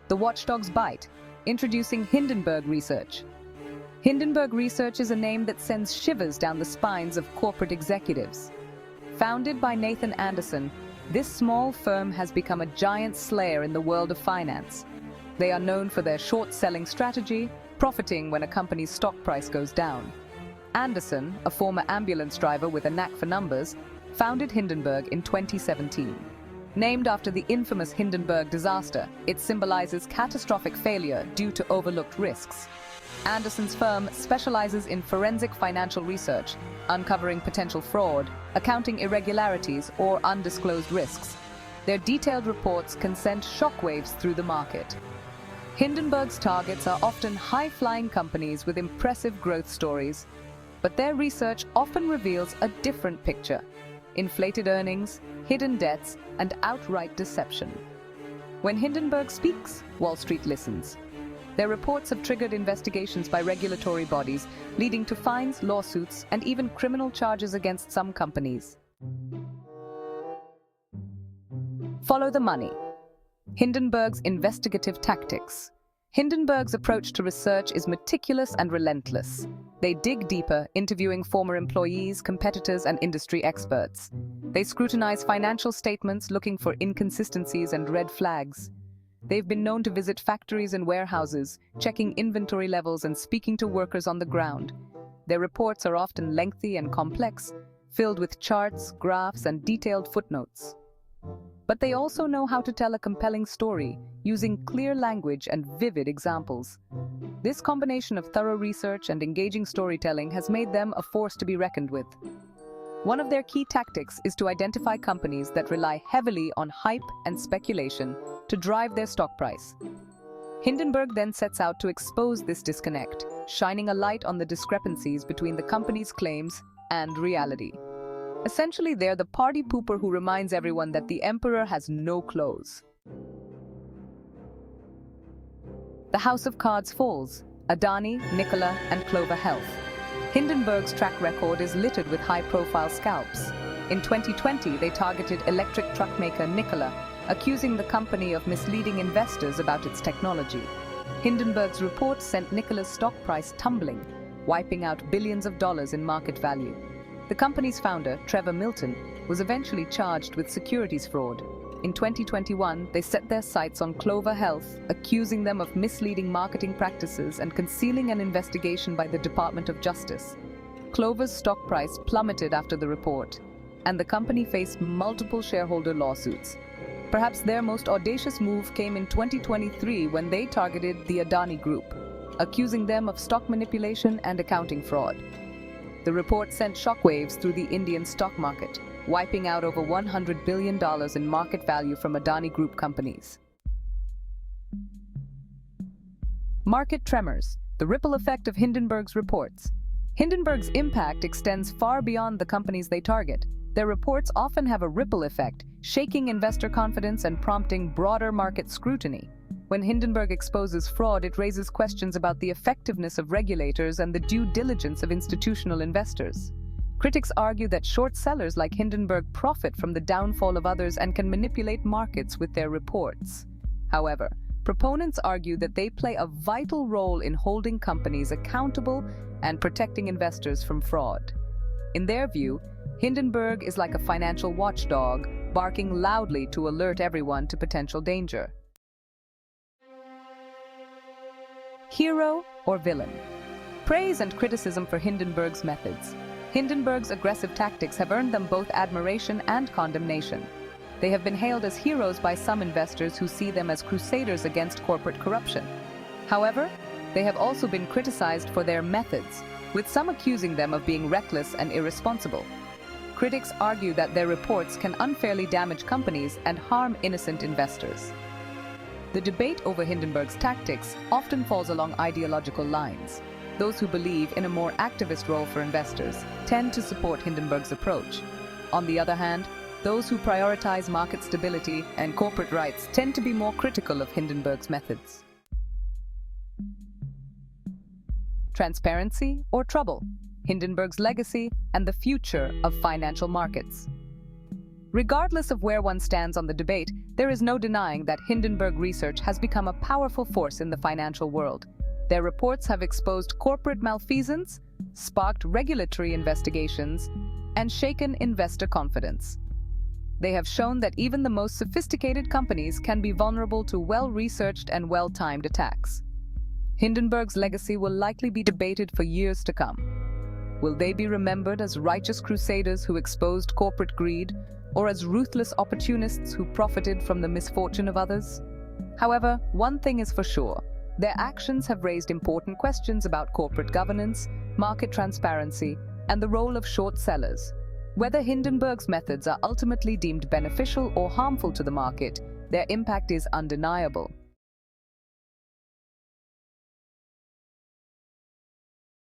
The Watchdog's bite, introducing Hindenburg Research. Hindenburg Research is a name that sends shivers down the spines of corporate executives. Founded by Nathan Anderson, this small firm has become a giant slayer in the world of finance. They are known for their short-selling strategy, profiting when a company's stock price goes down. Anderson, a former ambulance driver with a knack for numbers, founded Hindenburg in 2017. Named after the infamous Hindenburg disaster, it symbolizes catastrophic failure due to overlooked risks. Anderson's firm specializes in forensic financial research, uncovering potential fraud, accounting irregularities, or undisclosed risks. Their detailed reports can send shockwaves through the market. Hindenburg's targets are often high-flying companies with impressive growth stories, but their research often reveals a different picture: inflated earnings, hidden debts, and outright deception. When Hindenburg speaks, Wall Street listens. Their reports have triggered investigations by regulatory bodies, leading to fines, lawsuits, and even criminal charges against some companies. Follow the money. Hindenburg's investigative tactics. Hindenburg's approach to research is meticulous and relentless. They dig deeper, interviewing former employees, competitors, and industry experts. They scrutinize financial statements, looking for inconsistencies and red flags. They've been known to visit factories and warehouses, checking inventory levels and speaking to workers on the ground. Their reports are often lengthy and complex, filled with charts, graphs, and detailed footnotes. But they also know how to tell a compelling story, using clear language and vivid examples. This combination of thorough research and engaging storytelling has made them a force to be reckoned with. One of their key tactics is to identify companies that rely heavily on hype and speculation to drive their stock price. Hindenburg then sets out to expose this disconnect, shining a light on the discrepancies between the company's claims and reality. Essentially, they're the party pooper who reminds everyone that the emperor has no clothes. The House of Cards falls: Adani, Nikola, and Clover Health. Hindenburg's track record is littered with high-profile scalps. In 2020, they targeted electric truck maker Nikola, accusing the company of misleading investors about its technology. Hindenburg's report sent Nikola's stock price tumbling, wiping out billions of dollars in market value. The company's founder, Trevor Milton, was eventually charged with securities fraud. In 2021, they set their sights on Clover Health, accusing them of misleading marketing practices and concealing an investigation by the Department of Justice. Clover's stock price plummeted after the report, and the company faced multiple shareholder lawsuits. Perhaps their most audacious move came in 2023 when they targeted the Adani Group, accusing them of stock manipulation and accounting fraud. The report sent shockwaves through the Indian stock market, wiping out over $100 billion in market value from Adani Group companies. Market tremors, the ripple effect of Hindenburg's reports. Hindenburg's impact extends far beyond the companies they target. Their reports often have a ripple effect, shaking investor confidence and prompting broader market scrutiny. When Hindenburg exposes fraud, it raises questions about the effectiveness of regulators and the due diligence of institutional investors. Critics argue that short sellers like Hindenburg profit from the downfall of others and can manipulate markets with their reports. However, proponents argue that they play a vital role in holding companies accountable and protecting investors from fraud. In their view, Hindenburg is like a financial watchdog, barking loudly to alert everyone to potential danger. Hero or villain? Praise and criticism for Hindenburg's methods. Hindenburg's aggressive tactics have earned them both admiration and condemnation. They have been hailed as heroes by some investors who see them as crusaders against corporate corruption. However, they have also been criticized for their methods, with some accusing them of being reckless and irresponsible. Critics argue that their reports can unfairly damage companies and harm innocent investors. The debate over Hindenburg's tactics often falls along ideological lines. Those who believe in a more activist role for investors tend to support Hindenburg's approach. On the other hand, those who prioritize market stability and corporate rights tend to be more critical of Hindenburg's methods. Transparency or trouble? Hindenburg's legacy and the future of financial markets. Regardless of where one stands on the debate, there is no denying that Hindenburg Research has become a powerful force in the financial world. Their reports have exposed corporate malfeasance, sparked regulatory investigations, and shaken investor confidence. They have shown that even the most sophisticated companies can be vulnerable to well-researched and well-timed attacks. Hindenburg's legacy will likely be debated for years to come. Will they be remembered as righteous crusaders who exposed corporate greed, or as ruthless opportunists who profited from the misfortune of others? However, one thing is for sure: their actions have raised important questions about corporate governance, market transparency, and the role of short sellers. Whether Hindenburg's methods are ultimately deemed beneficial or harmful to the market, their impact is undeniable.